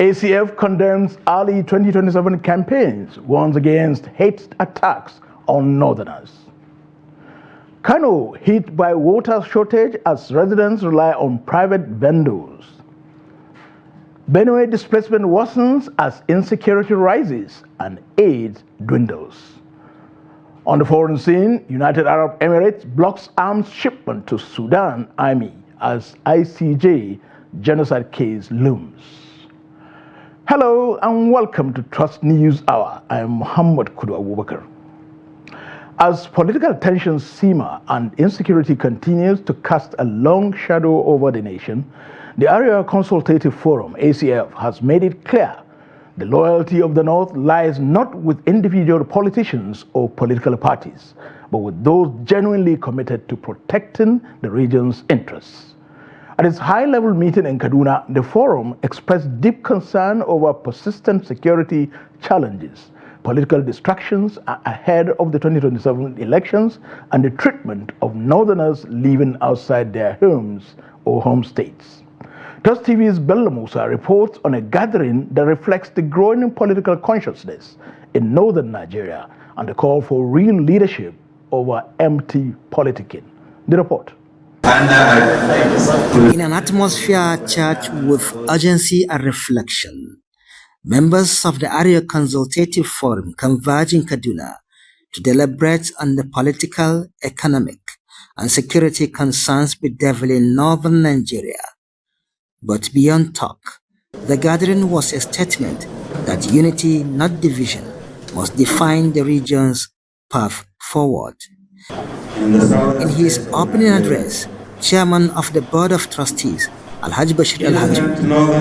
ACF condemns early 2027 campaigns, warns against hate attacks on northerners. Kano hit by water shortage as residents rely on private vendors. Benue displacement worsens as insecurity rises and aid dwindles. On the foreign scene, United Arab Emirates blocks arms shipment to Sudan Army as ICJ genocide case looms. Hello and welcome to Trust News Hour. I am Muhammad Kudu Abubakar. As political tensions simmer and insecurity continues to cast a long shadow over the nation, the Area Consultative Forum, ACF, has made it clear the loyalty of the North lies not with individual politicians or political parties, but with those genuinely committed to protecting the region's interests. At its high-level meeting in Kaduna, the forum expressed deep concern over persistent security challenges, political distractions ahead of the 2027 elections, and the treatment of northerners living outside their homes or home states. Trust TV's Bello Musa reports on a gathering that reflects the growing political consciousness in northern Nigeria and the call for real leadership over empty politicking. The report. In an atmosphere charged with urgency and reflection, members of the Area Consultative Forum converge in Kaduna to deliberate on the political, economic, and security concerns bedeviling northern Nigeria. But beyond talk, the gathering was a statement that unity, not division, must define the region's path forward. In his opening address, Chairman of the Board of Trustees, Hajj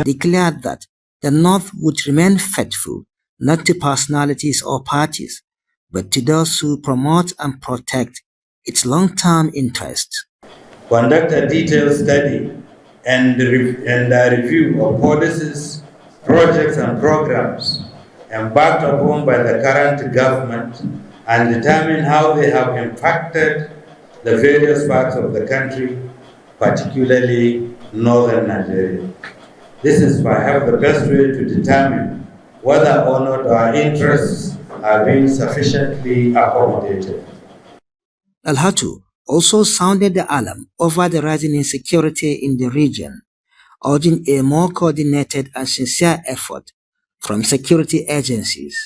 declared that the North would remain faithful not to personalities or parties, but to those who promote and protect its long-term interests. Conduct a detailed study and a review of policies, projects and programs embarked upon by the current government and determine how they have impacted the various parts of the country, particularly northern Nigeria. This is perhaps the best way to determine whether or not our interests are being sufficiently accommodated. Al-Hatu also sounded the alarm over the rising insecurity in the region, urging a more coordinated and sincere effort from security agencies.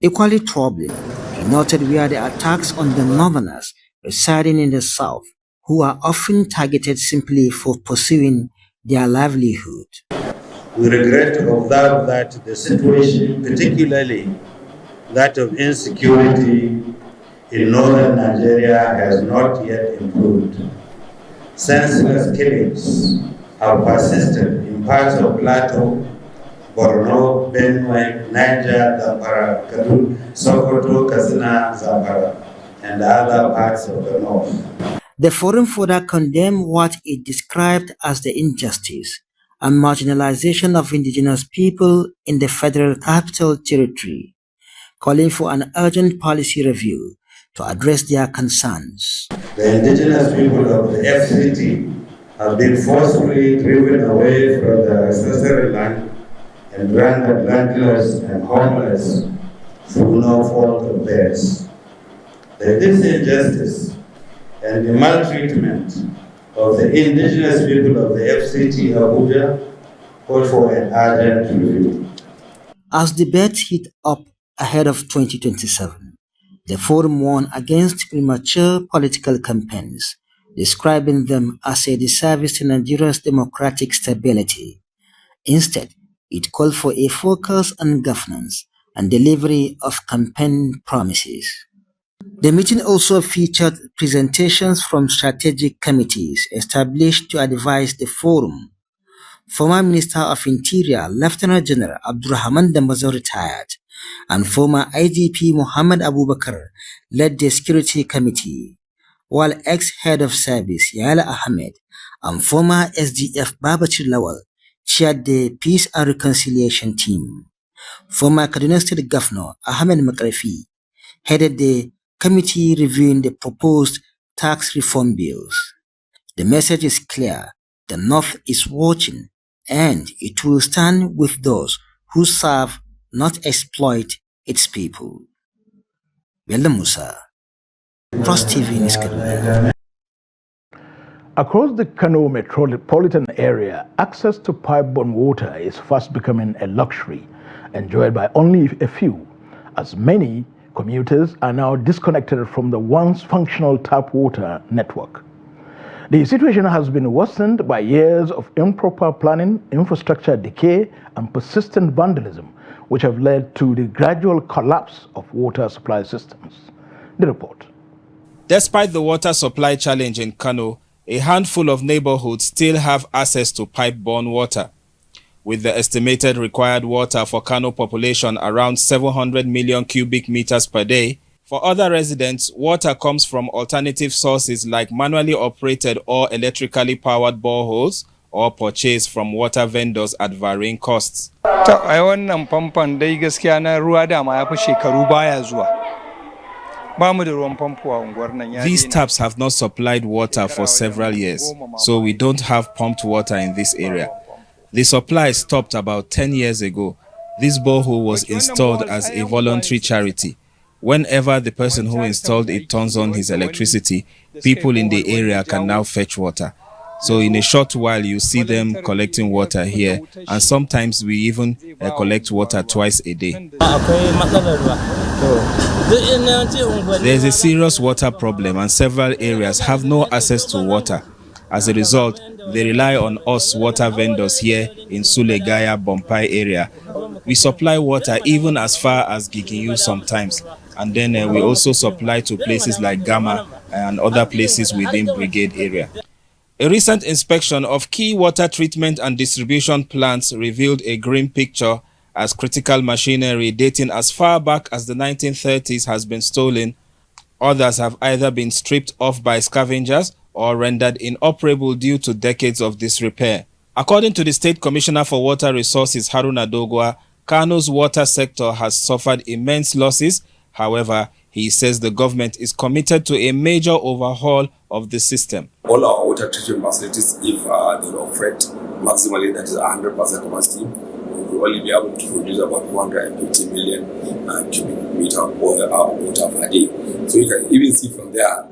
Equally troubling, he noted were the attacks on the northerners residing in the south, who are often targeted simply for pursuing their livelihood. We regret to observe that the situation, particularly that of insecurity in northern Nigeria, has not yet improved. Senseless killings have persisted in parts of Plateau, Borno, Benue, Niger, Zamfara, Kaduna, Sokoto, Katsina, Zamfara, and other parts of the north. The forum further condemned what it described as the injustice and marginalization of indigenous people in the Federal Capital Territory, calling for an urgent policy review to address their concerns. The indigenous people of the FCT have been forcefully driven away from their ancestral land and rendered landless and homeless through no fault of theirs. This injustice and the maltreatment of the indigenous people of the FCT Abuja call for an urgent review. As debates heat up ahead of 2027, the forum warned against premature political campaigns, describing them as a disservice to Nigeria's democratic stability. Instead, it called for a focus on governance and delivery of campaign promises. The meeting also featured presentations from strategic committees established to advise the forum. Former Minister of Interior Lieutenant General Abdurrahman Dambazo retired, and former IGP Muhammad Abubakar led the Security Committee, while ex-head of service Yala Ahmed and former SDF Babachir Lawal chaired the Peace and Reconciliation team. Former Kaduna State Governor Ahmed Makarfi headed the committee reviewing the proposed tax reform bills. The message is clear: the North is watching, and it will stand with those who serve, not exploit its people. Bello Musa, Trust TV News Kaduna. Across the Kano metropolitan area, access to pipe-borne water is fast becoming a luxury enjoyed by only a few, as many commuters are now disconnected from the once functional tap water network. The situation has been worsened by years of improper planning, infrastructure decay, and persistent vandalism, which have led to the gradual collapse of water supply systems. The report. Despite the water supply challenge in Kano, a handful of neighborhoods still have access to pipe-borne water. With the estimated required water for Kano population around 700 million cubic meters per day, for other residents, water comes from alternative sources like manually operated or electrically powered boreholes or purchased from water vendors at varying costs. These taps have not supplied water for several years, so we don't have pumped water in this area. The supply stopped about 10 years ago. This borehole was installed as a voluntary charity. Whenever the person who installed it turns on his electricity, people in the area can now fetch water. So in a short while, you see them collecting water here, and sometimes we even collect water twice a day. There's a serious water problem, and several areas have no access to water. As a result, they rely on us water vendors here in Sulegaya, Bompai area. We supply water even as far as Giginyu sometimes, and then we also supply to places like Gama and other places within Brigade area. A recent inspection of key water treatment and distribution plants revealed a grim picture as critical machinery dating as far back as the 1930s has been stolen. Others have either been stripped off by scavengers or rendered inoperable due to decades of disrepair. According to the State Commissioner for Water Resources, Haruna Dogwa, Kano's water sector has suffered immense losses. However, he says the government is committed to a major overhaul of the system. All our water treatment facilities, if they operate maximally, that is 100% capacity, we will only be able to produce about 250 million cubic meter of water per day. So you can even see from there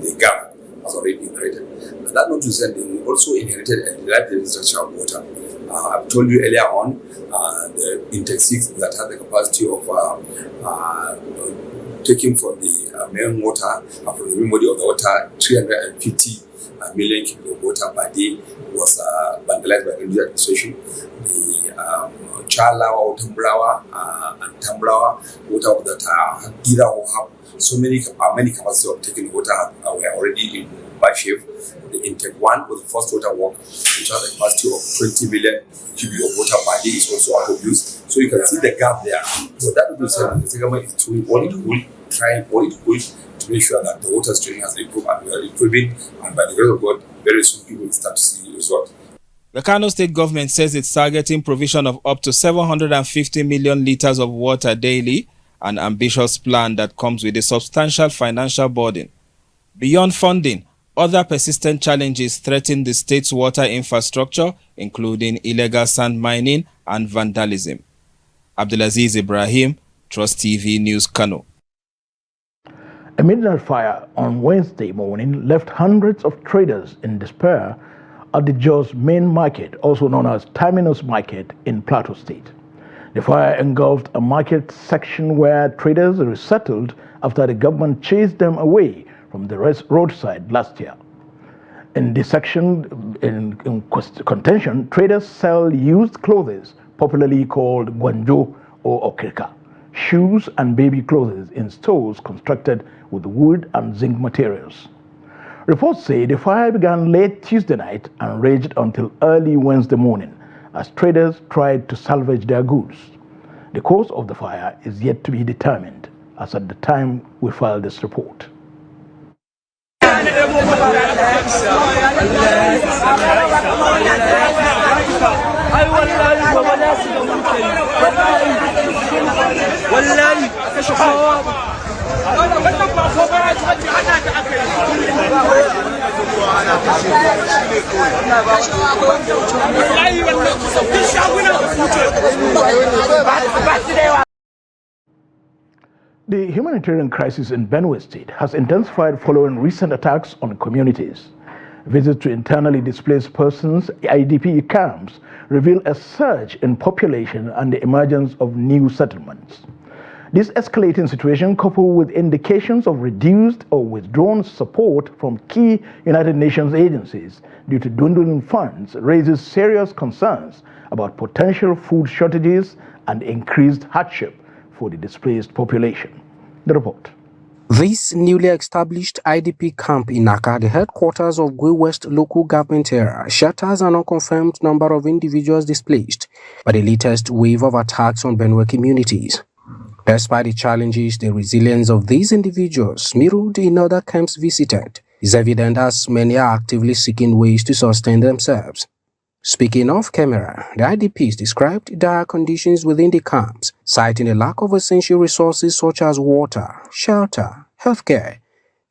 the gap has already been created. And that notwithstanding, we also inherited a reliable structure of water. I've told you earlier on, the intake 6 that has the capacity of taking from the main water, from the main body of the water, 350 million cubic of water per day was vandalized by the new administration. The Chalawa, Tambrawa, and Tambrawa water that are either have so many capacities of taking water were already in bad shape. The intake 1 was the first water work, which has a capacity of 20 million cubic of water per day, is also out of use. So you can see the gap there. So that will say the government is doing all it will, trying all it will to make sure that the water stream has improved, and we are improving, and by the grace of God, very soon people will start to see the result. The Kano state government says it's targeting provision of up to 750 million liters of water daily, an ambitious plan that comes with a substantial financial burden. Beyond funding, other persistent challenges threaten the state's water infrastructure, including illegal sand mining and vandalism. Abdulaziz Ibrahim, Trust TV News, Kano. A midnight fire on Wednesday morning left hundreds of traders in despair at the Jos main market, also known as Terminus Market in Plateau State. The fire engulfed a market section where traders resettled after the government chased them away from the roadside last year. In this section in contention, traders sell used clothes, popularly called guanjo or okirka, shoes and baby clothes in stores constructed with wood and zinc materials. Reports say the fire began late Tuesday night and raged until early Wednesday morning as traders tried to salvage their goods. The cause of the fire is yet to be determined, as at the time we filed this report. The humanitarian crisis in Benue State has intensified following recent attacks on communities. Visits to internally displaced persons, IDP camps, reveal a surge in population and the emergence of new settlements. This escalating situation, coupled with indications of reduced or withdrawn support from key United Nations agencies due to dwindling funds, raises serious concerns about potential food shortages and increased hardship for the displaced population. The report. This newly established IDP camp in Naka, the headquarters of Gwe West local government area, shelters an unconfirmed number of individuals displaced by the latest wave of attacks on Benue communities. Despite the challenges, the resilience of these individuals, mirrored in other camps visited, is evident as many are actively seeking ways to sustain themselves. Speaking off camera, the IDPs described dire conditions within the camps, citing a lack of essential resources such as water, shelter, healthcare,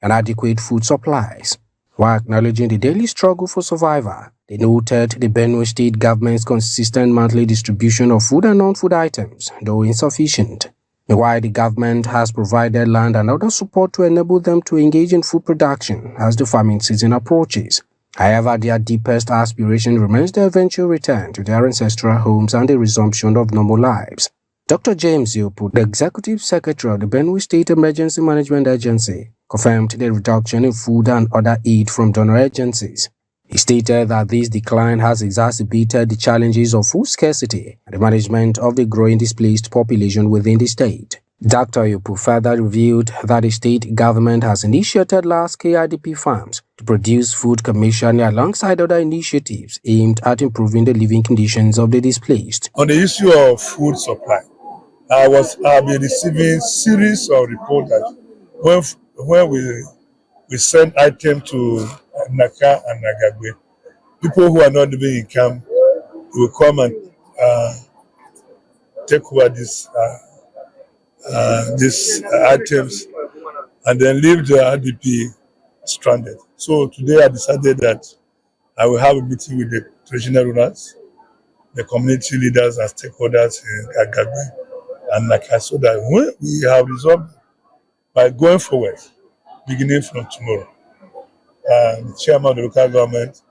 and adequate food supplies. While acknowledging the daily struggle for survival, they noted the Benue State government's consistent monthly distribution of food and non-food items, though insufficient. Meanwhile, the government has provided land and other support to enable them to engage in food production as the farming season approaches. However, their deepest aspiration remains the eventual return to their ancestral homes and the resumption of normal lives. Dr. James Yopu, the Executive Secretary of the Benue State Emergency Management Agency, confirmed the reduction in food and other aid from donor agencies. He stated that this decline has exacerbated the challenges of food scarcity and the management of the growing displaced population within the state. Dr. Yopu further revealed that the state government has initiated large-scale IDP farms to produce food commercially alongside other initiatives aimed at improving the living conditions of the displaced. On the issue of food supply, I've been receiving series of reports that when we send items to Naka and Nagagwe, people who are not living in camp will come and take over these items and then leave the IDP stranded. So today I decided that I will have a meeting with the traditional rulers, the community leaders and stakeholders in Agagwe and Naka, so that when we have resolved by going forward, beginning from tomorrow, the chairman of the local government,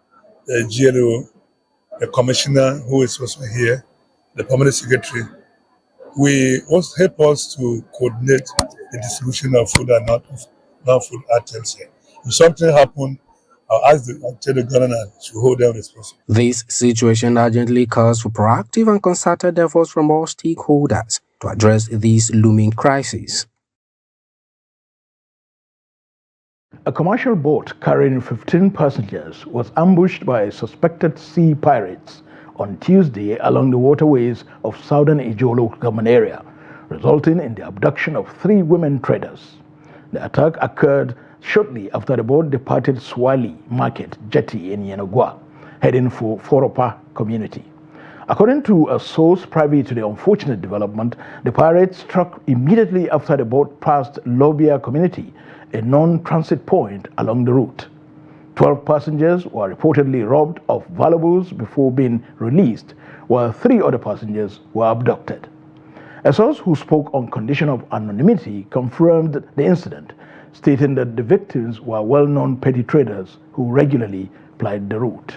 the GLO, the commissioner who is also here, the permanent secretary, we also help us to coordinate the distribution of food and non-food items here. If something happens, I'll tell the governor to hold them responsible. This situation urgently calls for proactive and concerted efforts from all stakeholders to address this looming crisis. A commercial boat carrying 15 passengers was ambushed by suspected sea pirates on Tuesday along the waterways of southern Ijo local government area, resulting in the abduction of 3 women traders. The attack occurred shortly after the boat departed Swali Market Jetty in Yenogwa, heading for Foropa community. According to a source privy to the unfortunate development, the pirates struck immediately after the boat passed Lobia community, a non-transit point along the route. 12 passengers were reportedly robbed of valuables before being released, while 3 other passengers were abducted. A source who spoke on condition of anonymity confirmed the incident, stating that the victims were well-known petty traders who regularly plied the route.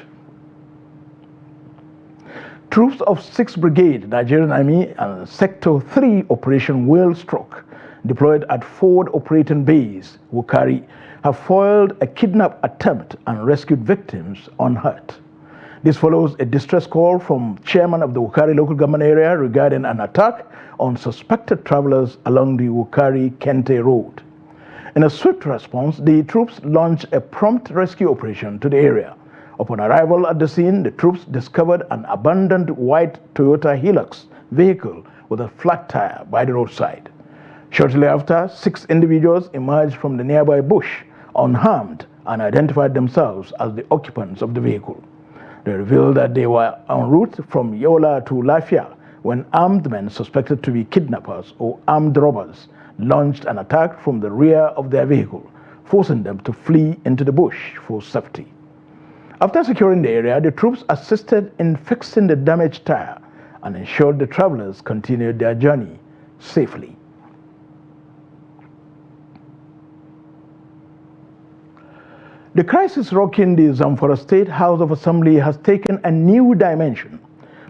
Troops of 6th Brigade Nigerian Army and Sector 3 Operation Whale-Stroke, deployed at Ford Operating Base, Wukari, have foiled a kidnap attempt and rescued victims unhurt. This follows a distress call from chairman of the Wukari local government area regarding an attack on suspected travelers along the Wukari-Kente road. In a swift response, the troops launched a prompt rescue operation to the area. Upon arrival at the scene, the troops discovered an abandoned white Toyota Hilux vehicle with a flat tire by the roadside. Shortly after, 6 individuals emerged from the nearby bush unharmed and identified themselves as the occupants of the vehicle. They revealed that they were en route from Yola to Lafia when armed men suspected to be kidnappers or armed robbers launched an attack from the rear of their vehicle, forcing them to flee into the bush for safety. After securing the area, the troops assisted in fixing the damaged tire and ensured the travelers continued their journey safely. The crisis rocking the Zamfara State House of Assembly has taken a new dimension,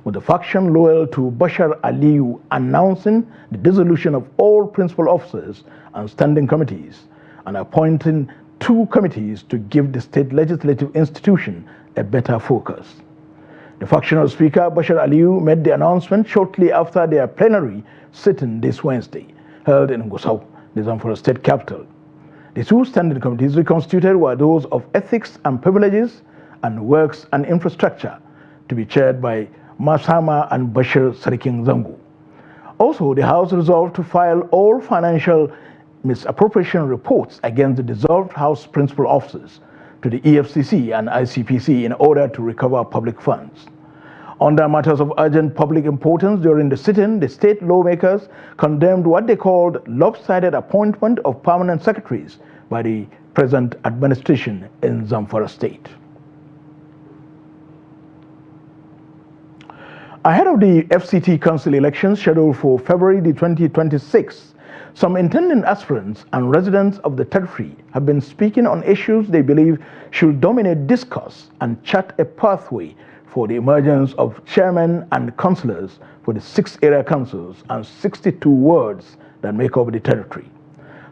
with the faction loyal to Bashar Aliyu announcing the dissolution of all principal officers and standing committees and appointing 2 committees to give the state legislative institution a better focus. The factional speaker, Bashar Aliyu, made the announcement shortly after their plenary sitting this Wednesday, held in Gusau, the Zamfara state capital. The 2 standing committees reconstituted were those of Ethics and Privileges and Works and Infrastructure, to be chaired by Masama and Bashir Sarikin Zango. Also, the House resolved to file all financial misappropriation reports against the dissolved House principal officers to the EFCC and ICPC in order to recover public funds. Under matters of urgent public importance during the sitting, the state lawmakers condemned what they called lopsided appointment of permanent secretaries by the present administration in Zamfara state. Ahead of the FCT Council elections scheduled for February 2026, some intending aspirants and residents of the territory have been speaking on issues they believe should dominate discourse and chart a pathway for the emergence of chairmen and councillors for the 6 area councils and 62 wards that make up the territory.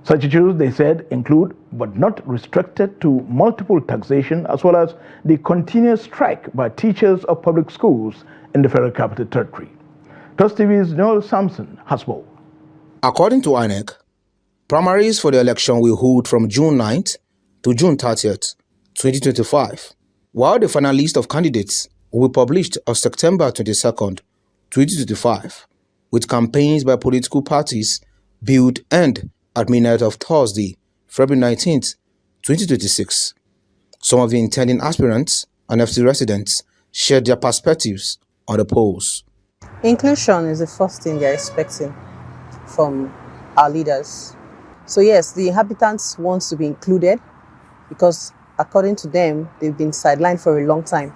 Such issues, they said, include, but not restricted to, multiple taxation as well as the continuous strike by teachers of public schools in the Federal Capital Territory. Trust TV's Noel Sampson has more. According to INEC, primaries for the election will hold from June 9th to June 30th, 2025, while the final list of candidates will be published on September 22nd, 2025, with campaigns by political parties billed end at midnight of Thursday, February 19th, 2026. Some of the intending aspirants and FT residents shared their perspectives on the polls. Inclusion is the first thing they're expecting from our leaders. So yes, the inhabitants want to be included because according to them, they've been sidelined for a long time.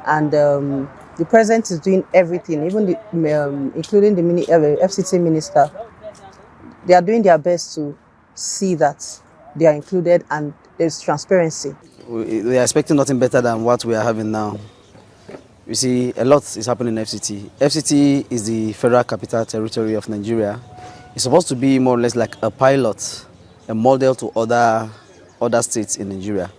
And the president is doing everything, even including the FCT minister. They are doing their best to see that they are included and there's transparency. We are expecting nothing better than what we are having now. You see, a lot is happening in FCT. FCT is the Federal Capital Territory of Nigeria. It's supposed to be more or less like a pilot, a model to other states in Nigeria.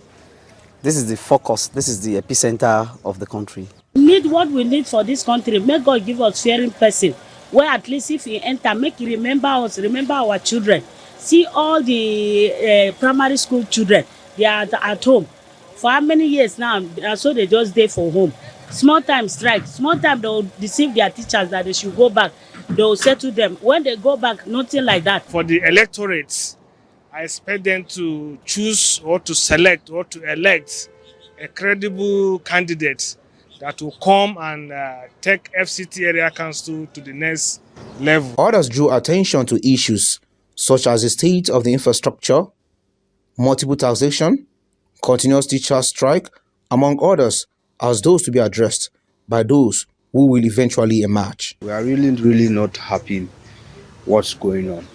This is the focus, this is the epicenter of the country. We need what we need for this country. May God give us fearing person, where at least if we enter, make you remember us, remember our children. See all the primary school children, they are at home. For how many years now, so they just stay for home. Small time strike, small time they will deceive their teachers that they should go back. They will say to them, when they go back, nothing like that. For the electorates, I expect them to choose or to select or to elect a credible candidate that will come and take FCT area council to the next level. Others drew attention to issues such as the state of the infrastructure, multiple taxation, continuous teacher strike, among others, as those to be addressed by those who will eventually emerge. We are really not happy what's going on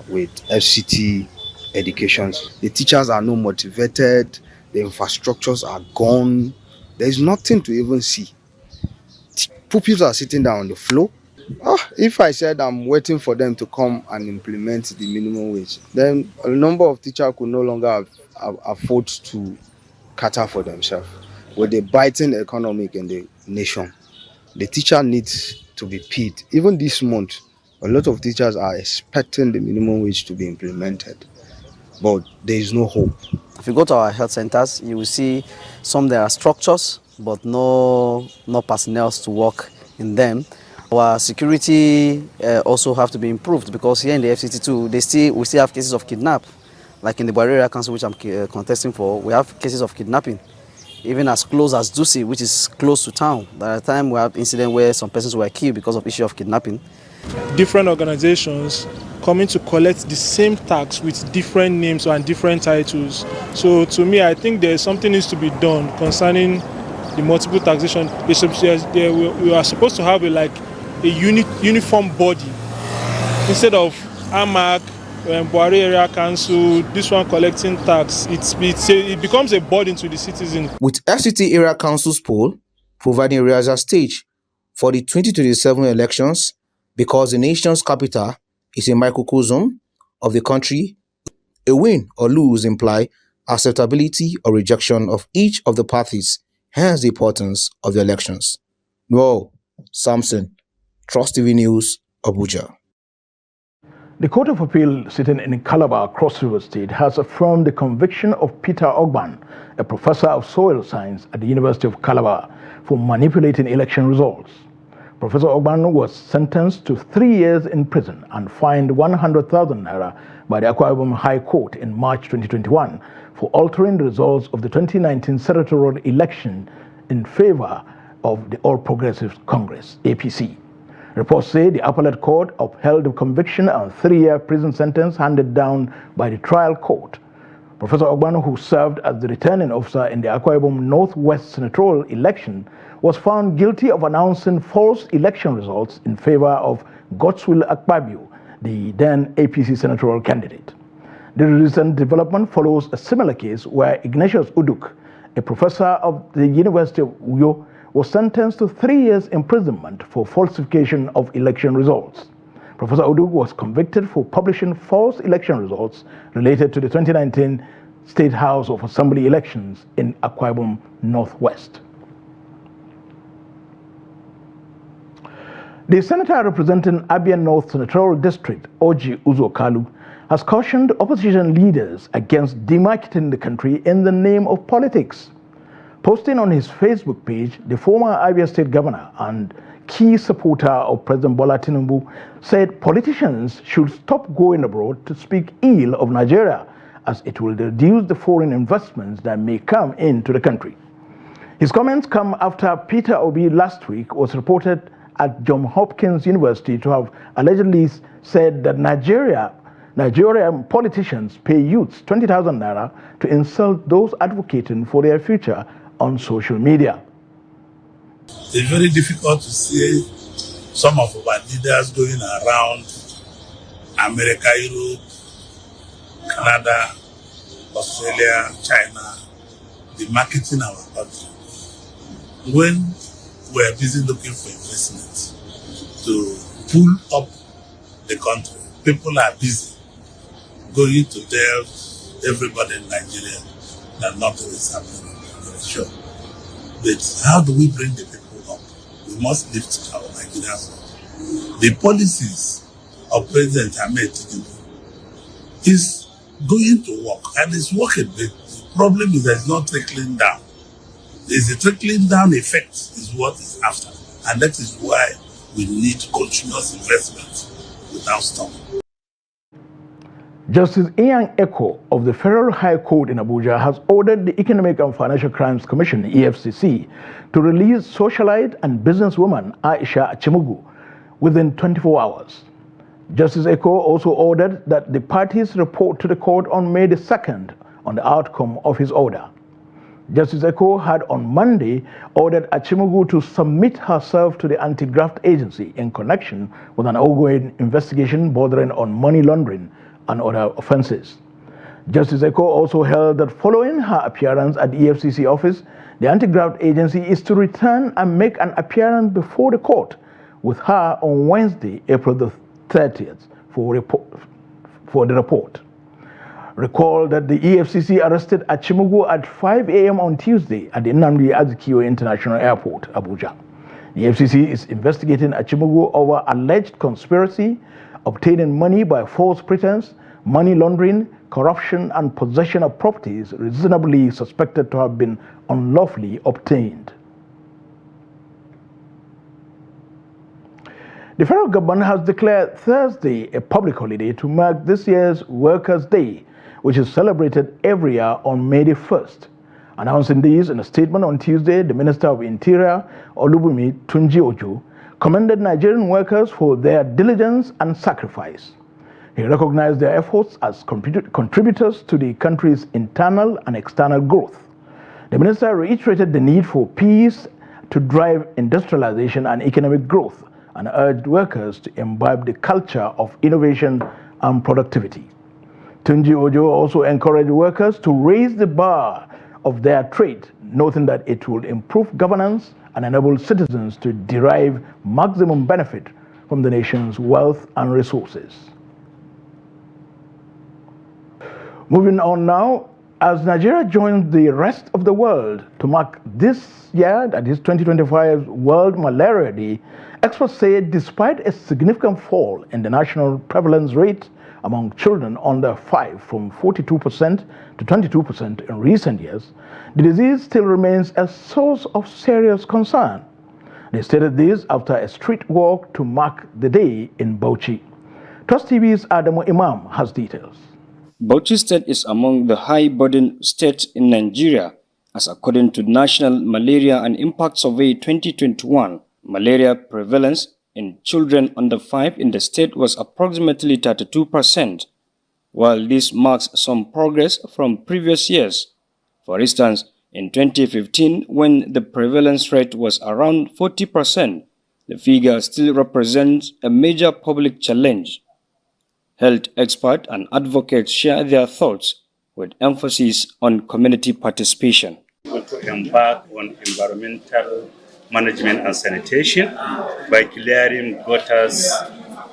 with FCT education. The teachers are not motivated, the infrastructures are gone, there's nothing to even see. Pupils are sitting down on the floor. If I said I'm waiting for them to come and implement the minimum wage, then a number of teachers could no longer afford to cater for themselves. With the biting economic in the nation, the teacher needs to be paid. Even this month, a lot of teachers are expecting the minimum wage to be implemented, but there is no hope. If you go to our health centers, you will see some there are structures, but no personnel to work in them. Our security also have to be improved because here in the FCT too, we still have cases of kidnap. Like in the Barrier Council, which I'm contesting for, we have cases of kidnapping. Even as close as Dusi, which is close to town. At the time we have incident where some persons were killed because of issue of kidnapping. Different organizations coming to collect the same tax with different names and different titles. So to me, I think there's something needs to be done concerning the multiple taxation. We are supposed to have a uniform body instead of AMAC, Buhari Area Council, this one collecting tax. It becomes a burden to the citizen. With FCT Area Council's poll providing a rehearsal stage for the 2027 elections, because the nation's capital is a microcosm of the country, a win or lose imply acceptability or rejection of each of the parties, hence the importance of the elections. Noel Samson, Trust TV News, Abuja. The Court of Appeal sitting in Calabar, Cross River State, has affirmed the conviction of Peter Ogban, a professor of soil science at the University of Calabar, for manipulating election results. Professor Ogban was sentenced to 3 years in prison and fined 100,000 naira by the Akwa Ibom High Court in March 2021 for altering the results of the 2019 senatorial election in favor of the All Progressives Congress, APC. Reports say the appellate court upheld the conviction and 3-year prison sentence handed down by the trial court. Professor Ogban, who served as the returning officer in the Akwa Ibom Northwest senatorial election, was found guilty of announcing false election results in favor of Godswill Akpabio, the then APC senatorial candidate. The recent development follows a similar case where Ignatius Uduk, a professor of the University of Uyo, was sentenced to 3 years imprisonment for falsification of election results. Professor Uduk was convicted for publishing false election results related to the 2019 State House of Assembly elections in Akwa Ibom Northwest. The senator representing Abia North Senatorial District, Oji Uzo-Kalu, has cautioned opposition leaders against demarketing the country in the name of politics. Posting on his Facebook page, the former Abia State Governor and key supporter of President Bola Tinubu said politicians should stop going abroad to speak ill of Nigeria, as it will reduce the foreign investments that may come into the country. His comments come after Peter Obi last week was reported at Johns Hopkins University to have allegedly said that Nigerian politicians pay youths 20,000 naira to insult those advocating for their future on social media. It's very difficult to see some of our leaders going around America, Europe, Canada, Australia, China, demarketing our country. When we're busy looking for investment to pull up the country, people are busy going to tell everybody in Nigeria that nothing is happening. Sure. But how do we bring the people up? We must lift our Nigerians up. The policies of President Ahmed Tinubu is going to work, and it's working. The problem is that it's not trickling down. There's a trickling down effect is what is after, and that is why we need continuous investment without stopping. Justice Ian Eko of the Federal High Court in Abuja has ordered the Economic and Financial Crimes Commission, EFCC, to release socialite and businesswoman Aisha Achimugu within 24 hours. Justice Eko also ordered that the parties report to the court on May the 2nd on the outcome of his order. Justice Eko had on Monday ordered Achimugu to submit herself to the anti-graft agency in connection with an ongoing investigation bordering on money laundering and other offenses. Justice Eko also held that following her appearance at the EFCC office, the anti-graft agency is to return and make an appearance before the court with her on Wednesday, April the 30th for the report. Recall that the EFCC arrested Achimugu at 5 a.m. on Tuesday at the Nnamdi Azikiwe International Airport, Abuja. The EFCC is investigating Achimugu over alleged conspiracy, obtaining money by false pretense, money laundering, corruption, and possession of properties reasonably suspected to have been unlawfully obtained. The federal government has declared Thursday a public holiday to mark this year's Workers' Day, which is celebrated every year on May the 1st. Announcing this in a statement on Tuesday, the Minister of Interior, Olubunmi Tunji Ojo, commended Nigerian workers for their diligence and sacrifice. He recognized their efforts as contributors to the country's internal and external growth. The minister reiterated the need for peace to drive industrialization and economic growth and urged workers to imbibe the culture of innovation and productivity. Tunji Ojo also encouraged workers to raise the bar of their trade, noting that it will improve governance and enable citizens to derive maximum benefit from the nation's wealth and resources. Moving on now, as Nigeria joins the rest of the world to mark this year, that is 2025 World Malaria Day, experts say despite a significant fall in the national prevalence rate among children under 5 from 42% to 22% in recent years, the disease still remains a source of serious concern. They stated this after a street walk to mark the day in Bauchi. Trust TV's Adamu Imam has details. Bauchi State is among the high-burden states in Nigeria, as according to National Malaria and Impact Survey 2021, malaria prevalence in children under 5 in the state was approximately 32%, while this marks some progress from previous years. For instance, in 2015, when the prevalence rate was around 40%, the figure still represents a major public challenge. Health experts and advocates share their thoughts with emphasis on community participation. To embark on environmental management and sanitation by clearing gutters,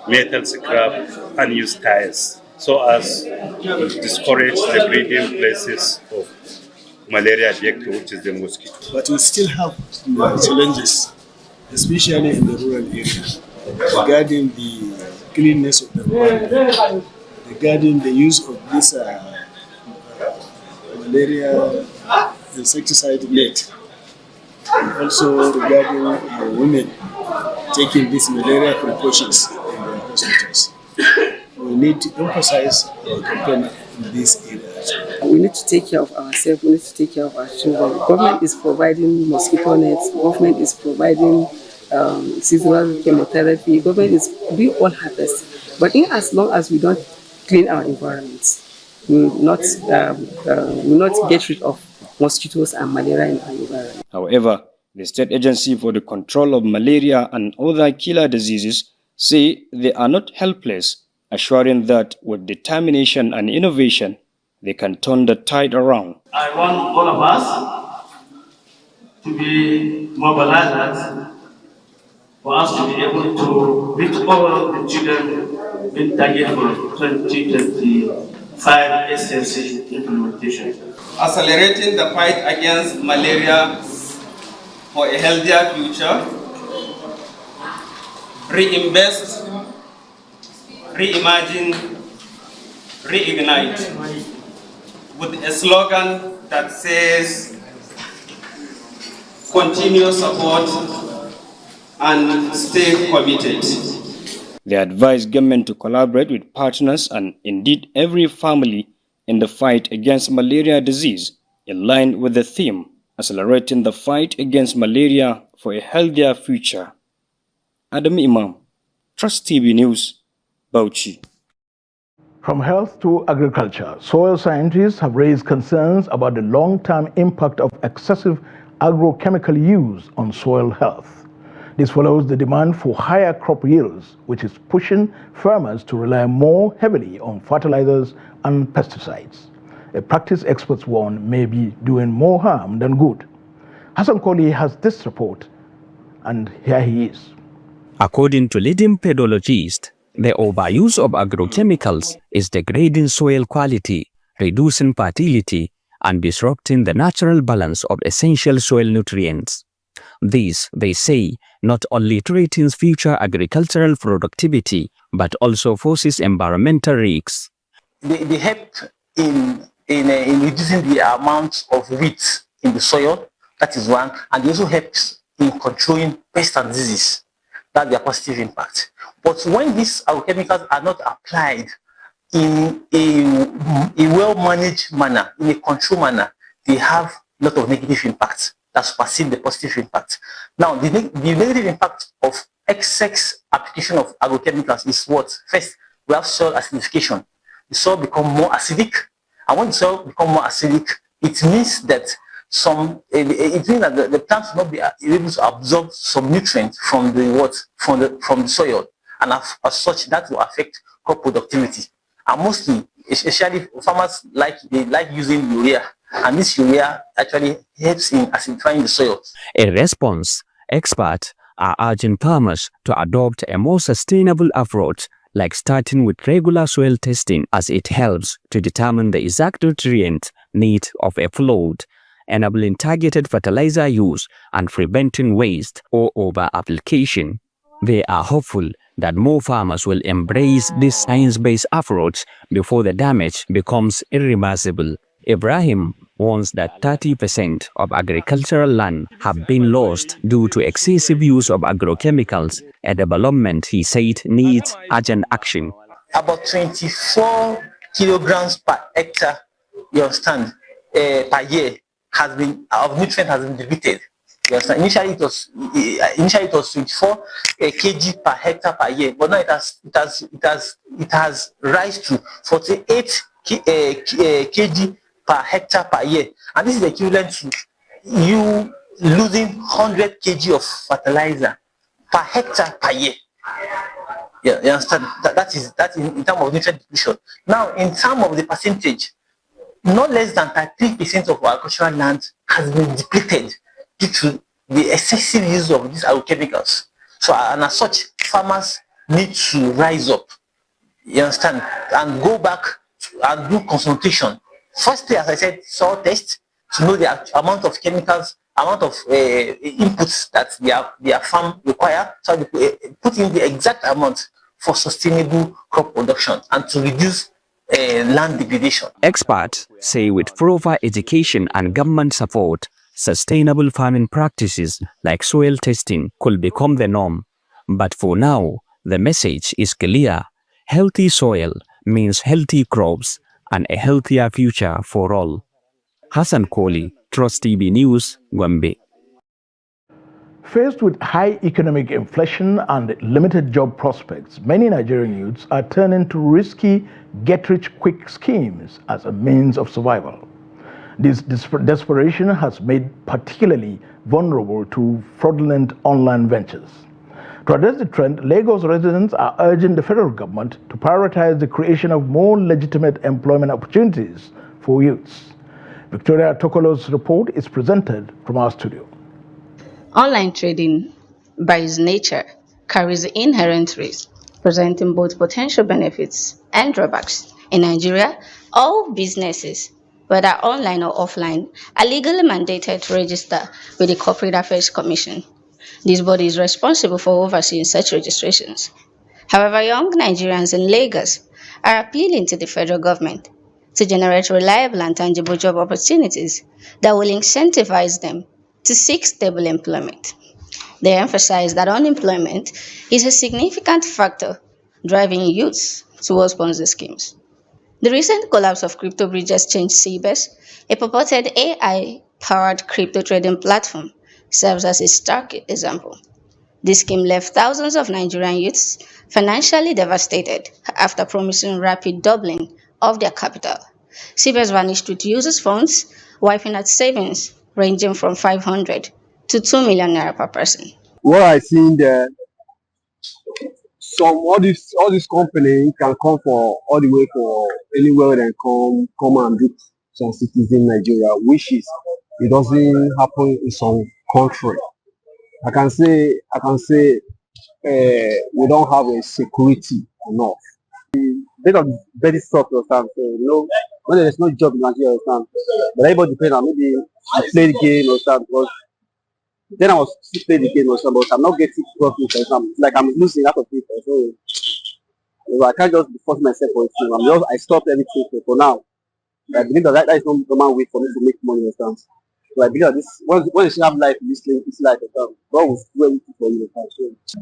metal scrap, unused tires, so as to discourage the breeding places of malaria vector, which is the mosquito. But we still have challenges, especially in the rural areas, regarding the cleanness of the environment, regarding the use of this malaria insecticide net, and also regarding women taking these malaria precautions in their hospitals. We need to emphasize our campaign in these areas. We need to take care of ourselves, we need to take care of our children. The government is providing mosquito nets, government is providing seasonal chemotherapy, government is doing all her best. But in as long as we don't clean our environments, we will not get rid of mosquitoes and malaria in our environment. However, the State Agency for the Control of Malaria and Other Killer Diseases say they are not helpless, assuring that with determination and innovation, they can turn the tide around. I want all of us to be mobilized for us to be able to reach all the children in target for 2025 SLC implementation. Accelerating the fight against malaria for a healthier future, reinvest, reimagine, reignite, with a slogan that says continue support and stay committed. They advise government to collaborate with partners and indeed every family in the fight against malaria disease, in line with the theme, accelerating the fight against malaria for a healthier future. Adam Imam, Trust TV News, Bauchi. From health to agriculture, soil scientists have raised concerns about the long-term impact of excessive agrochemical use on soil health. This follows the demand for higher crop yields, which is pushing farmers to rely more heavily on fertilizers and pesticides. A practice experts warn may be doing more harm than good. Hassan Koli has this report, and here he is. According to leading pedologists, the overuse of agrochemicals is degrading soil quality, reducing fertility, and disrupting the natural balance of essential soil nutrients. This, they say, not only threatens future agricultural productivity, but also forces environmental risks. They help in reducing the amount of weeds in the soil, that is one, and it also helps in controlling pests and diseases. That's their positive impact. But when these agrochemicals are not applied in a well-managed manner, in a controlled manner, they have a lot of negative impacts that supersede the positive impact. Now, the negative impact of excess application of agrochemicals is what? First, we have soil acidification. The soil become more acidic, and when the soil become more acidic, it means that the plants will not be able to absorb some nutrients from the soil, and as such that will affect crop productivity. And mostly, especially farmers like using urea, and this urea actually helps in acidifying the soil. In response, experts are urging farmers to adopt a more sustainable approach, like starting with regular soil testing, as it helps to determine the exact nutrient need of a plot, enabling targeted fertilizer use and preventing waste or over-application. They are hopeful that more farmers will embrace this science-based approach before the damage becomes irreversible. Ibrahim warns that 30% of agricultural land have been lost due to excessive use of agrochemicals, a development he said needs urgent action. About 24 kilograms per hectare, you understand, per year of nutrient has been depleted. You understand? Initially it was 24 kg per hectare per year, but now it has rise to 48 kg per hectare per year, and this is equivalent to you losing 100 kg of fertilizer per hectare per year. Yeah, you understand? That is in terms of nutrient depletion. Now, in terms of the percentage, not less than 33% of our agricultural land has been depleted due to the excessive use of these agrochemicals. So, and as such, farmers need to rise up, you understand, and go back and do consultation. Firstly, as I said, soil test to know the amount of chemicals, amount of inputs that their farm require, so they put in the exact amount for sustainable crop production and to reduce land degradation. Experts say with proper education and government support, sustainable farming practices like soil testing could become the norm. But for now, the message is clear. Healthy soil means healthy crops and a healthier future for all. Hassan Kohli, Trust TV News, Gombe. Faced with high economic inflation and limited job prospects, many Nigerian youths are turning to risky get-rich-quick schemes as a means of survival. This desperation has made particularly vulnerable to fraudulent online ventures. To address the trend, Lagos residents are urging the federal government to prioritize the creation of more legitimate employment opportunities for youths. Victoria Tokolo's report is presented from our studio. Online trading, by its nature, carries inherent risks, presenting both potential benefits and drawbacks. In Nigeria, all businesses, whether online or offline, are legally mandated to register with the Corporate Affairs Commission. This body is responsible for overseeing such registrations. However, young Nigerians in Lagos are appealing to the federal government to generate reliable and tangible job opportunities that will incentivize them to seek stable employment. They emphasize that unemployment is a significant factor driving youths towards Ponzi schemes. The recent collapse of Crypto Bridge Exchange Cbs, a purported AI-powered crypto trading platform, serves as a stark example. This scheme left thousands of Nigerian youths financially devastated after promising rapid doubling of their capital. Cbs vanished with users' funds, wiping out savings ranging from 500 to 2 million naira per person. What I see there, all this company can come for all the way for anywhere they come and do some cities in Nigeria, which is it doesn't happen in some country. I can say we don't have a security enough. They don't very soft or something. You know, when there's no job in Nigeria or something, but everybody depends on maybe I play the game or something. Because then I was still playing the game or something, but I'm not getting profit or something. Like I'm losing out of it. So I can't just force myself for it. I stopped everything for now. I believe that is not the normal way for me to make money or something. So I believe that this when you should have life in this life or something, God will do everything for you. So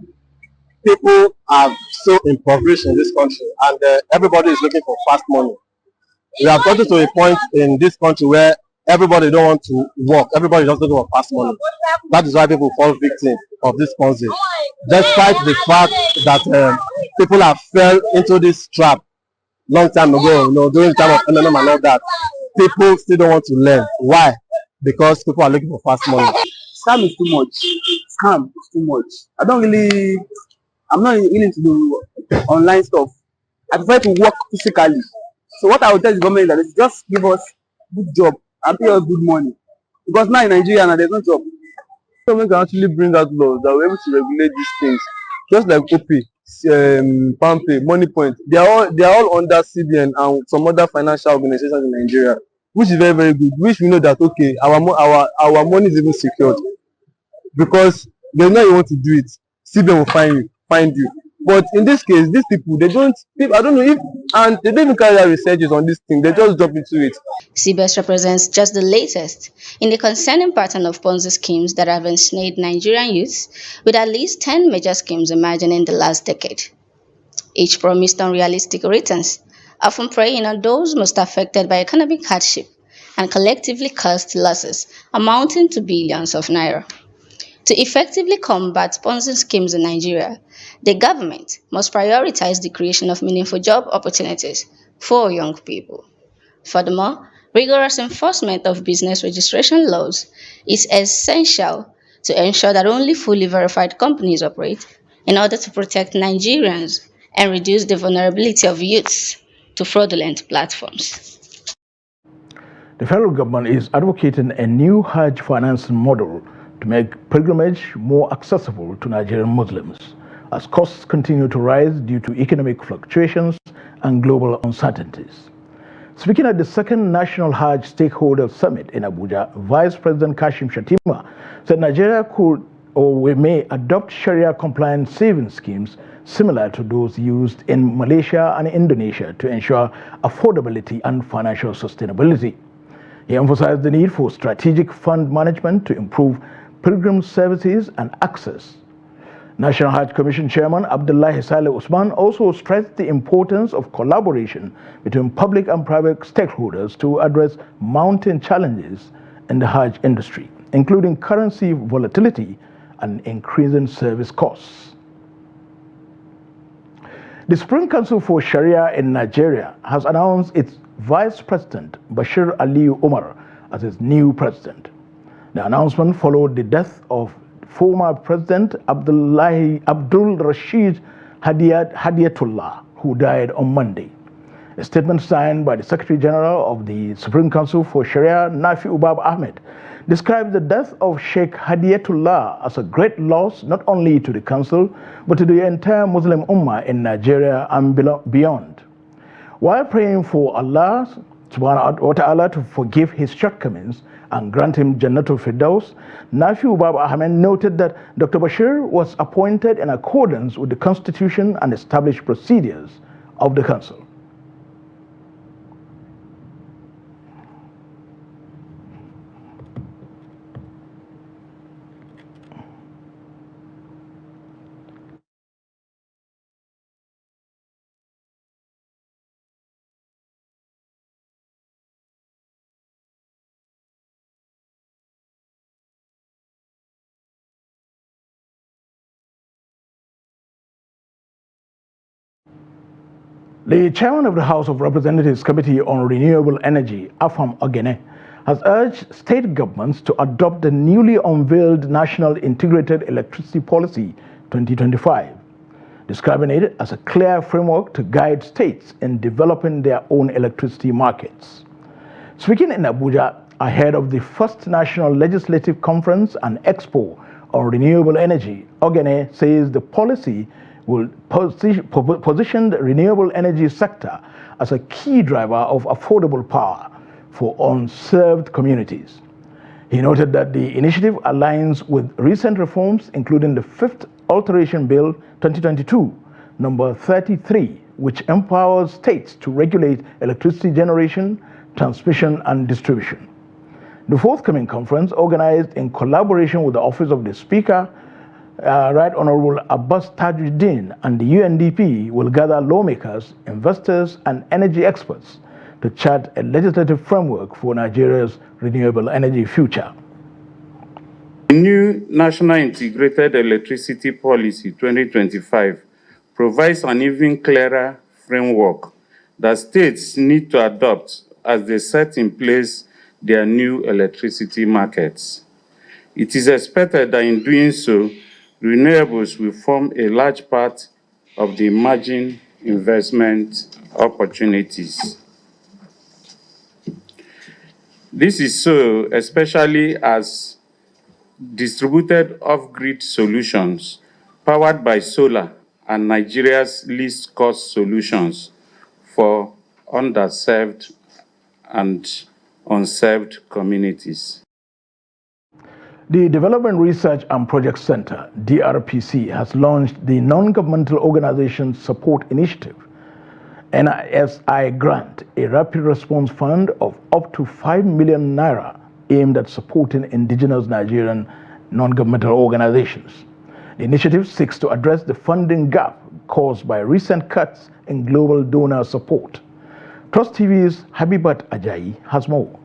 people are so impoverished in this country, and everybody is looking for fast money. We have gotten to a point in this country where everybody don't want to work. Everybody just looking for fast money. That is why people fall victim of this Ponzi. Despite the fact that people have fell into this trap long time ago, during the time of MMM and all that. People still don't want to learn. Why? Because people are looking for fast money. Scam is too much. Scam is too much. I'm not really into the online stuff. I prefer to work physically. So what I would tell the government is that they just give us good job and pay us good money. Because now in Nigeria now there's no job. Government can actually bring out laws that will be able to regulate these things, just like OP, PAMPay, Money Point. They are all under CBN and some other financial organizations in Nigeria, which is very, very good. Which we know that okay, our money is even secured, because they know you want to do it. CBN will find you. But in this case, these people, I don't know if, and they don't even carry out researches on this thing. They just jump into it. CBS represents just the latest in the concerning pattern of Ponzi schemes that have ensnared Nigerian youths, with at least 10 major schemes emerging in the last decade. Each promised unrealistic returns, often preying on those most affected by economic hardship and collectively caused losses amounting to billions of naira. To effectively combat Ponzi schemes in Nigeria, the government must prioritize the creation of meaningful job opportunities for young people. Furthermore, rigorous enforcement of business registration laws is essential to ensure that only fully verified companies operate in order to protect Nigerians and reduce the vulnerability of youths to fraudulent platforms. The federal government is advocating a new Hajj financing model to make pilgrimage more accessible to Nigerian Muslims, as costs continue to rise due to economic fluctuations and global uncertainties. Speaking at the second National Hajj Stakeholder Summit in Abuja, Vice President Kashim Shettima said Nigeria could or may adopt Sharia-compliant saving schemes similar to those used in Malaysia and Indonesia to ensure affordability and financial sustainability. He emphasized the need for strategic fund management to improve pilgrim services and access. National Hajj Commission Chairman Abdullahi Saleh Usman also stressed the importance of collaboration between public and private stakeholders to address mounting challenges in the Hajj industry, including currency volatility and increasing service costs. The Supreme Council for Sharia in Nigeria has announced its Vice President Bashir Aliyu Umar as its new president. The announcement followed the death of former President Abdul Rashid Hadiyatullah, who died on Monday. A statement signed by the Secretary General of the Supreme Council for Sharia, Nafi Ubab Ahmed, described the death of Sheikh Hadiyatullah as a great loss not only to the Council, but to the entire Muslim Ummah in Nigeria and beyond. While praying for Allah subhanahu wa ta'ala to forgive his shortcomings and grant him Jannatul Firdaus, Nafi Ubab Ahmed noted that Dr. Bashir was appointed in accordance with the Constitution and established procedures of the Council. The chairman of the House of Representatives Committee on Renewable Energy, Afam Ogene, has urged state governments to adopt the newly unveiled National Integrated Electricity Policy 2025, describing it as a clear framework to guide states in developing their own electricity markets. Speaking in Abuja ahead of the first National Legislative Conference and Expo on Renewable Energy, Ogene says the policy will position the renewable energy sector as a key driver of affordable power for unserved communities. He noted that the initiative aligns with recent reforms, including the 5th Alteration Bill 2022, number 33, which empowers states to regulate electricity generation, transmission, and distribution. The forthcoming conference, organized in collaboration with the Office of the Speaker, Right Honorable Abbas Tajuddin, and the UNDP, will gather lawmakers, investors, and energy experts to chart a legislative framework for Nigeria's renewable energy future. The new National Integrated Electricity Policy 2025 provides an even clearer framework that states need to adopt as they set in place their new electricity markets. It is expected that in doing so, renewables will form a large part of the emerging investment opportunities. This is so especially as distributed off-grid solutions powered by solar and Nigeria's least cost solutions for underserved and unserved communities. The Development Research and Project Center, DRPC, has launched the Non-Governmental Organization Support Initiative, NISI grant, a rapid response fund of up to 5 million naira aimed at supporting indigenous Nigerian non-governmental organizations. The initiative seeks to address the funding gap caused by recent cuts in global donor support. Trust TV's Habibat Ajayi has more.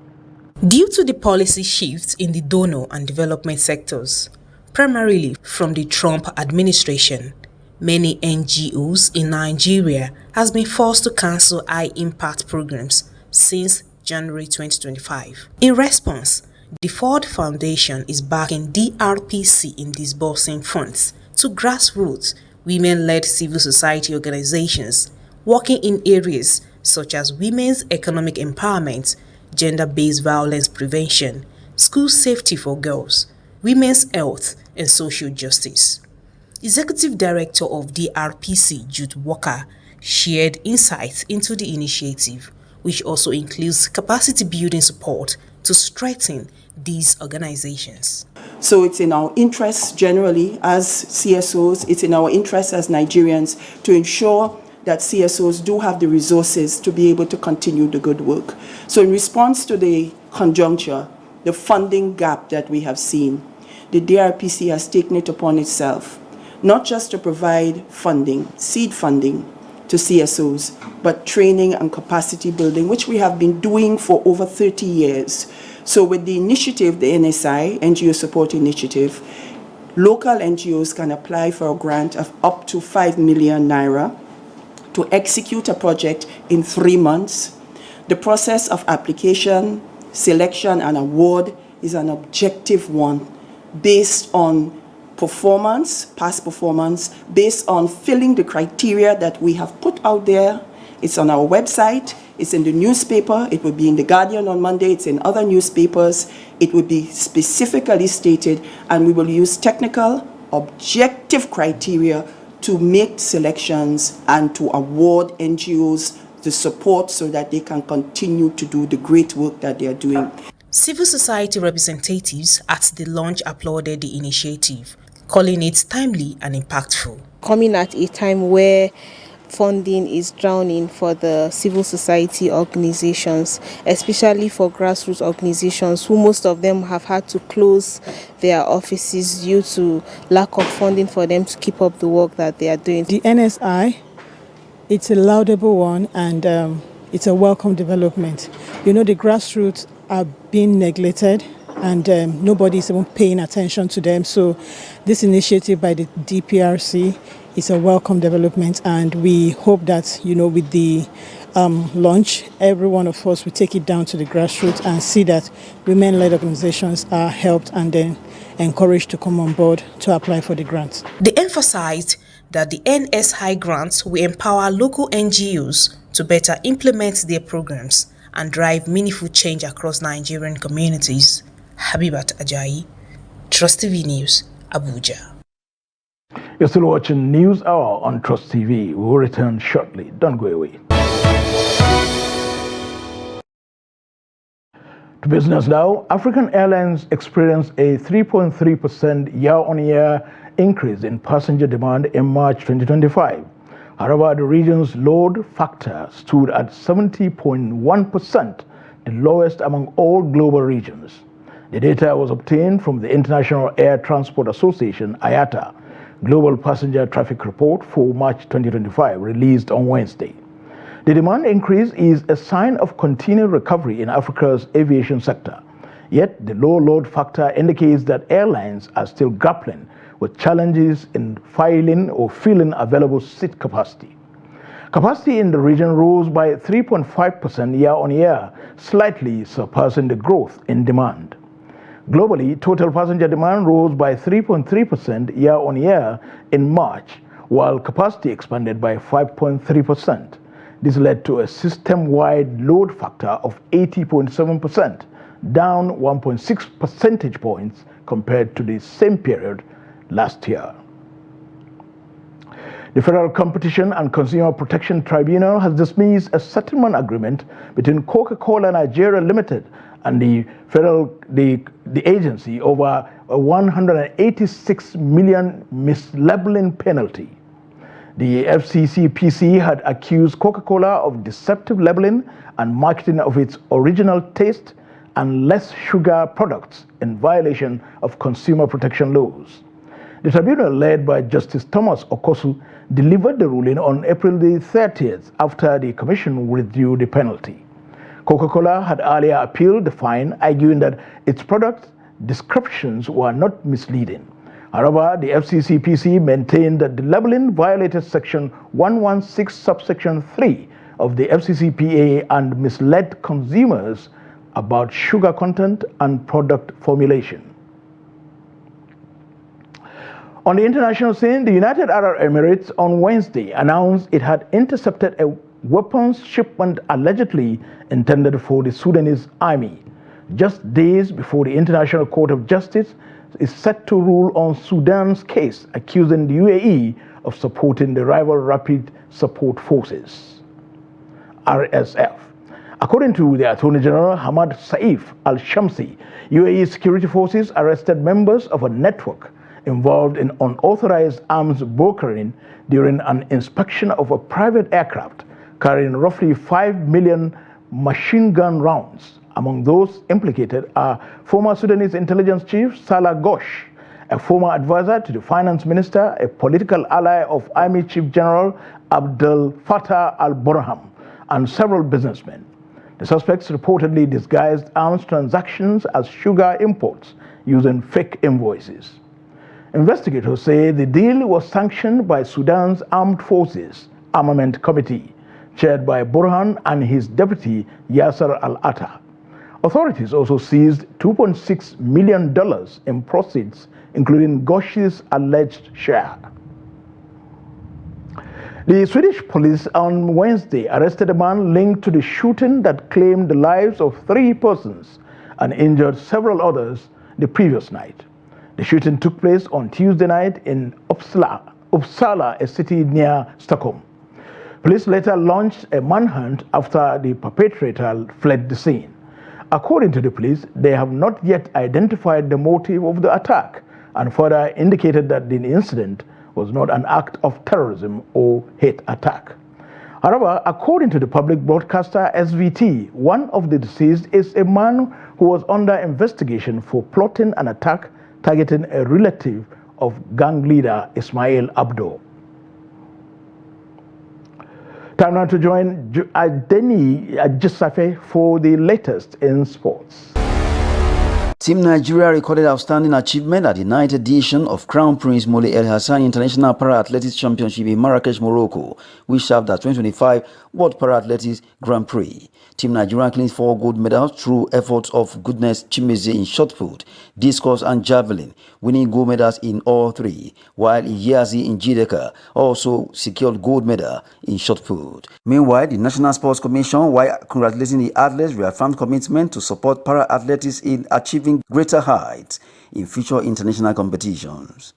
Due to the policy shifts in the donor and development sectors, primarily from the Trump administration, many NGOs in Nigeria has been forced to cancel high-impact programs since January 2025. In response, the Ford Foundation is backing DRPC in disbursing funds to grassroots, women-led civil society organizations working in areas such as women's economic empowerment, gender-based violence prevention, school safety for girls, women's health, and social justice. Executive Director of DRPC, Jude Walker, shared insights into the initiative, which also includes capacity building support to strengthen these organizations. So it's in our interest generally as CSOs, it's in our interest as Nigerians to ensure that CSOs do have the resources to be able to continue the good work. So in response to the conjuncture, the funding gap that we have seen, the DRPC has taken it upon itself, not just to provide funding, seed funding to CSOs, but training and capacity building, which we have been doing for over 30 years. So with the initiative, the NSI, NGO Support Initiative, local NGOs can apply for a grant of up to 5 million naira to execute a project in 3 months. The process of application, selection, and award is an objective one based on performance, past performance, based on filling the criteria that we have put out there. It's on our website, it's in the newspaper, it will be in The Guardian on Monday, it's in other newspapers, it will be specifically stated, and we will use technical, objective criteria to make selections and to award NGOs the support so that they can continue to do the great work that they are doing. Civil society representatives at the launch applauded the initiative, calling it timely and impactful. Coming at a time where funding is drowning for the civil society organizations, especially for grassroots organizations, who most of them have had to close their offices due to lack of funding for them to keep up the work that they are doing. The NSI, it's a laudable one, and it's a welcome development. You know, the grassroots are being neglected, and nobody's even paying attention to them. So this initiative by the DPRC is a welcome development, and we hope that, you know, with the launch, every one of us will take it down to the grassroots and see that women-led organizations are helped and then encouraged to come on board to apply for the grants. They emphasized that the NSI grants will empower local NGOs to better implement their programs and drive meaningful change across Nigerian communities. Habibat Ajayi, Trust TV News, Abuja. You're still watching News Hour on Trust TV. We will return shortly. Don't go away. To business now, African Airlines experienced a 3.3% year-on-year increase in passenger demand in March 2025. However, the region's load factor stood at 70.1%, the lowest among all global regions. The data was obtained from the International Air Transport Association, IATA, Global Passenger Traffic Report for March 2025, released on Wednesday. The demand increase is a sign of continued recovery in Africa's aviation sector. Yet, the low load factor indicates that airlines are still grappling with challenges in filling or filling available seat capacity. Capacity in the region rose by 3.5% year-on-year, slightly surpassing the growth in demand. Globally, total passenger demand rose by 3.3% year-on-year in March, while capacity expanded by 5.3%. This led to a system-wide load factor of 80.7%, down 1.6 percentage points compared to the same period last year. The Federal Competition and Consumer Protection Tribunal has dismissed a settlement agreement between Coca-Cola Nigeria Limited and the agency over a 186 million mislabeling penalty. The FCCPC had accused Coca-Cola of deceptive labeling and marketing of its original taste and less sugar products in violation of consumer protection laws. The tribunal, led by Justice Thomas Okosu, delivered the ruling on April the 30th after the commission withdrew the penalty. Coca-Cola had earlier appealed the fine, arguing that its product descriptions were not misleading. However, the FCCPC maintained that the labeling violated Section 116, subsection 3 of the FCCPA and misled consumers about sugar content and product formulation. On the international scene, the United Arab Emirates on Wednesday announced it had intercepted a weapons shipment allegedly intended for the Sudanese army, just days before the International Court of Justice is set to rule on Sudan's case, accusing the UAE of supporting the rival Rapid Support Forces, RSF. According to the Attorney General Hamad Saif al-Shamsi, UAE security forces arrested members of a network involved in unauthorized arms brokering during an inspection of a private aircraft carrying roughly 5 million machine gun rounds. Among those implicated are former Sudanese intelligence chief Salah Ghosh, a former advisor to the finance minister, a political ally of Army Chief General Abdel Fattah al-Burhan, and several businessmen. The suspects reportedly disguised arms transactions as sugar imports using fake invoices. Investigators say the deal was sanctioned by Sudan's Armed Forces Armament Committee, chaired by Burhan and his deputy Yasser al-Attah. Authorities also seized $2.6 million in proceeds, including Ghosh's alleged share. The Swedish police on Wednesday arrested a man linked to the shooting that claimed the lives of 3 persons and injured several others the previous night. The shooting took place on Tuesday night in Uppsala, a city near Stockholm. Police later launched a manhunt after the perpetrator fled the scene. According to the police, they have not yet identified the motive of the attack and further indicated that the incident was not an act of terrorism or hate attack. However, according to the public broadcaster SVT, one of the deceased is a man who was under investigation for plotting an attack targeting a relative of gang leader Ismail Abdo. Time now to join Adeni Ajisafe for the latest in sports. Team Nigeria recorded outstanding achievement at the 9th edition of Crown Prince Moulay El Hassan International Para-Athletics Championship in Marrakesh, Morocco, which served as 2025 World Para-Athletics Grand Prix. Team Nigeria claimed 4 gold medals through efforts of Goodness Chimeze in shot put, discus and javelin, winning gold medals in all 3, while Iyazi Njideka also secured gold medal in shot put. Meanwhile, the National Sports Commission, while congratulating the athletes, reaffirmed commitment to support para-athletics in achieving greater heights in future international competitions.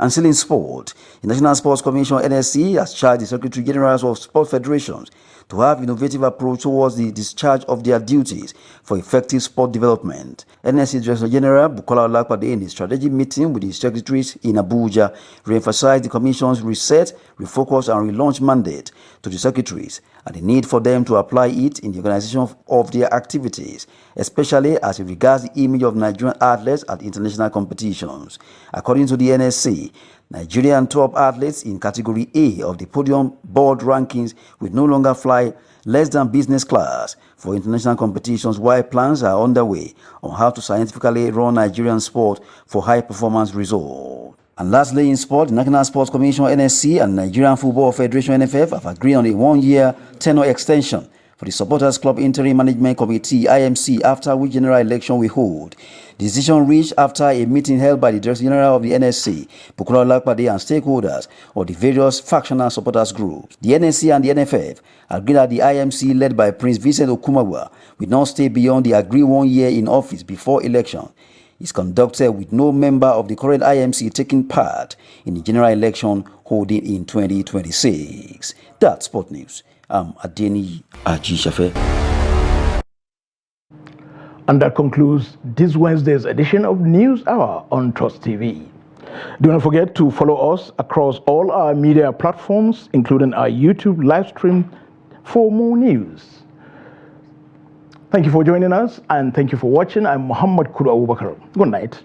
And still in sport, the National Sports Commission NSC has charged the Secretary General of Sport Federations to have innovative approach towards the discharge of their duties for effective sport development. NSC Director General Bukola Olakpade, in his strategic meeting with the secretaries in Abuja, re-emphasized the Commission's reset, refocus and relaunch mandate to the secretaries and the need for them to apply it in the organization of their activities, especially as it regards the image of Nigerian athletes at international competitions. According to the NSC, Nigerian top athletes in Category A of the podium board rankings will no longer fly less than business class for international competitions, while plans are underway on how to scientifically run Nigerian sport for high performance results. And lastly, in sport, the National Sports Commission (NSC) and Nigerian Football Federation (NFF) have agreed on a one-year tenure extension for the Supporters Club Interim Management Committee (IMC), after which general election will hold. The decision reached after a meeting held by the Director General of the NSC, Bukola Olakpade, and stakeholders of the various factional supporters groups. The NSC and the NFF agreed that the IMC, led by Prince Vincent Okumagwa, will not stay beyond the agreed 1 year in office before election is conducted, with no member of the current IMC taking part in the general election holding in 2026. That's Sport News. I'm Adeni Ajishafe. And that concludes this Wednesday's edition of News Hour on Trust TV. Do not forget to follow us across all our media platforms, including our YouTube live stream, for more news. Thank you for joining us, and thank you for watching. I'm Muhammad Kudu Abubakar. Good night.